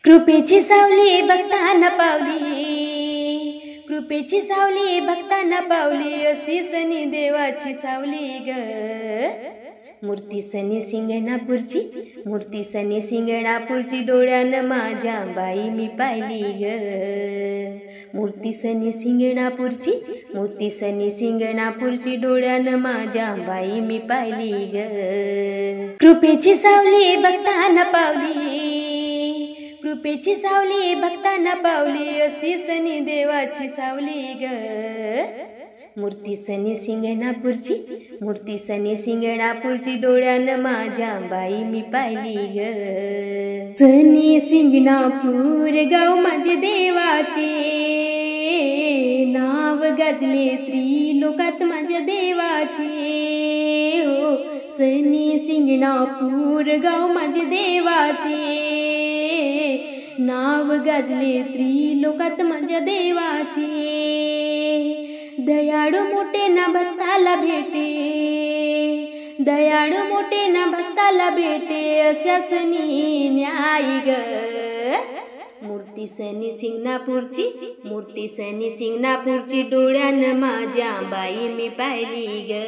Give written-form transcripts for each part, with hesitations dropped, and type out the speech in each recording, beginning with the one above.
कृपेची सावली भक्तांना पावली, कृपेची सावली भक्तांना पावली, अशी सनी देवाची सावली ग। मूर्ती सनी सिंगणापूरची, मूर्ती सनी सिंगणापूरची, डोळ्यानं माझ्या बाई मी पाहिली ग। मूर्ती सनी सिंगणापूरची, मूर्ती सनी सिंगणापूरची, डोळ्यानं माझ्या बाई मी पाहिली ग। कृपेची सावली भक्तांना पावली, कृपेची सावली भक्तांना पावली, अशी सनी देवाची सावली ग। मूर्ती सनी सिंगणापूरची, मूर्ती सनी सिंगणापूरची, डोळ्यानं माझ्या बाई मी पाहिली ग। सनी सिंगणापूर गाव माझे देवाचे, नाव गाजले त्रिलोकात माझ्या देवाचे। हो सनी सिंगणापूर गाव माझे देवाचे, नाव गाजले त्रिलोकात माझ्या देवाचे। दयाळू मोठे ना भक्ताला भेटे, दयाळू मोठे ना भक्ताला भेटे, अशा सनी न्याय ग। मूर्ती सनी सिंगणापूरची, मूर्ती सनी सिंगणापूरची, डोळ्यानं माझ्या बाई मी पाहिली ग।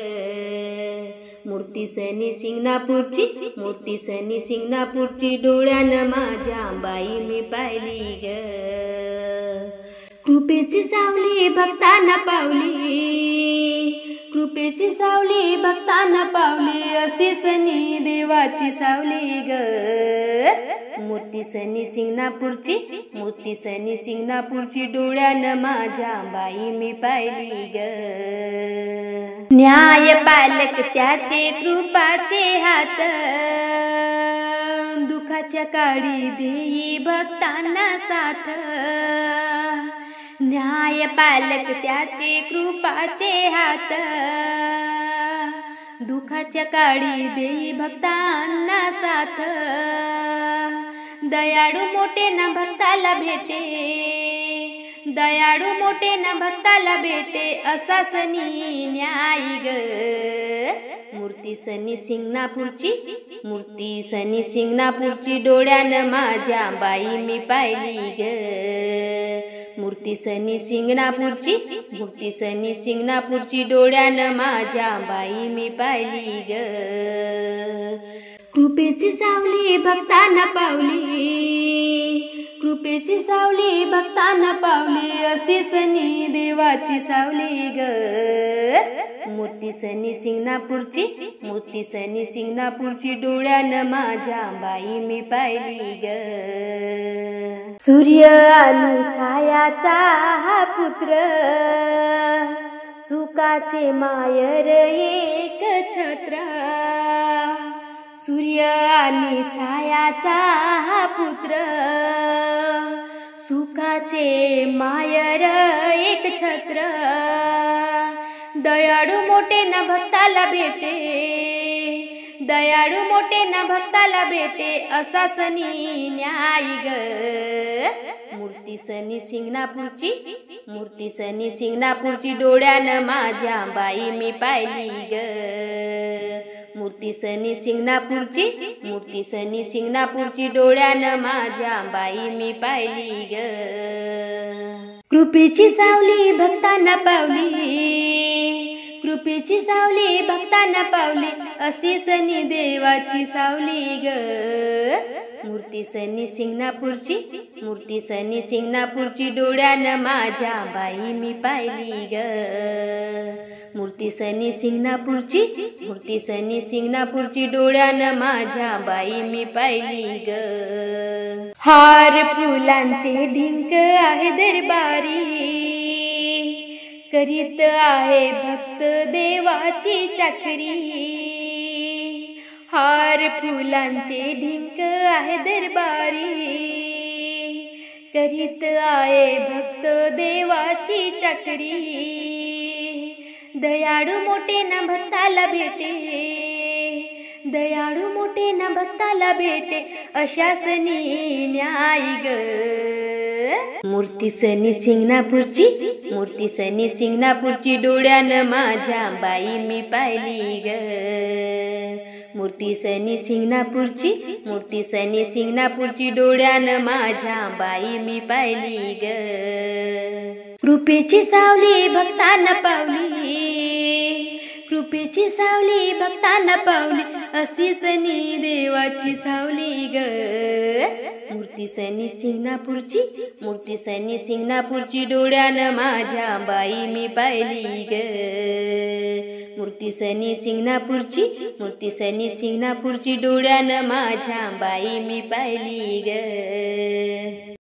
मूर्ती सनी सिंगणापूरची, मूर्ती सनी सिंगणापूरची, डोळ्यानं माझ्या बाई मी पाहिली ग। कृपेची सावली भक्तांना पावली, कृपेची सावली भक्तांना पावली, अशी सनी देवाची सावली ग। मूर्ती सनी सिंगणापूरची, मूर्ती सनी सिंगणापूरची, डोळ्यानं माझ्या बाई मी पाहिली ग। न्याय पालक त्याचे कृपाचे हात, दुखाच्या काळी देई भक्तांना साथ। न्याय पालक त्याचे कृपाचे हात, दुखाच्या काळी देई भक्तांना साथ। दयाळू मोठे ना भक्ताला भेटे, दयाळू मोठे ना भक्ताला भेटे, असा सनी न्याय ग। मूर्ती सनी सिंगणापूरची, मूर्ती सनी सिंगणापूरची, डोळ्यानं माझ्या बाई मी पाहिली ग। मूर्ती सनी सिंगणापूरची, मूर्ती सनी सिंगणापूरची, डोळ्यानं माझ्या बाई मी पाहिली ग। कृपेची सावली भक्तांना पावली, कृपेची सावली भक्तांना पावली, अशी सनी देवाची सावली ग। मूर्ती सनी सिंगणापूरची, मूर्ती सनी सिंगणापूरची, डोळ्यानं माझ्या बाई मी पाहिली ग। सूर्य आणि छायाचा हा पुत्र, सुखाचे मायर एक छत्र। सूर्य आणि छायाचा हा पुत्र, सुखाचे मायर एक छत्र। दयाळू मोठे ना भक्ताला भेटे, दयाळू मोठे ना भक्ताला भेटे, असा सनी न्याय ग। मूर्ती सनी सिंगणापूरची, मूर्ती सनी सिंगणापूरची, डोळ्यानं माझ्या बाई मी पाहिली ग। मूर्ती सनी सिंगणापूरची, मूर्ती सनी सिंगणापूरची, डोळ्यानं माझ्या बाई मी पाहिली ग। कृपेची सावली भक्तांना पावली, कृपेची सावली भक्तांना पावली, अशी सनी देवाची सावली ग। मूर्ती सनी सिंगणापूरची, मूर्ती सनी सिंगणापूरची, डोळ्यानं माझ्या बाई मी पाहिली ग। मूर्ती सनी सिंगणापूरची, मूर्ती सनी सिंगणापूरची, डोळ्यानं माझ्या बाई मी पाहिली ग। हार फुलांचे ढिंक आहे दरबारी, करीत आहे भक्त देवाची चाकरी। हार फुलांचे ढिंक आहे दरबारी, करीत आहे भक्त देवाची चाकरी। दयाळू मोठे ना भक्ताला भेटे, दयाळू मोठे ना भक्ताला भेटे, अशा सनी न्याय ग। मूर्ती सनी सिंगणापूरची, मूर्ती सनी सिंगणापूरची, डोळ्यानं माझ्या बाई मी पाहिली ग। मूर्ती सनी सिंगणापूरची, मूर्ती सनी सिंगणापूरची डोळ्यानं माझ्या बाई मी पाहिली ग. कृपेची सावली भक्तांना पावली, कृपेची सावली भक्तांना पावली, अशी सनी देवाची सावली ग. मूर्ती सनी सिंगणापूरची, मूर्ती सनी सिंगणापूरची डोळ्यानं माझ्या बाई मी पाहिली ग. मूर्ती सनी सिंगणापूरची, मूर्ती सनी सिंगणापूरची डोळ्यानं माझ्या बाई मी पाहिली ग.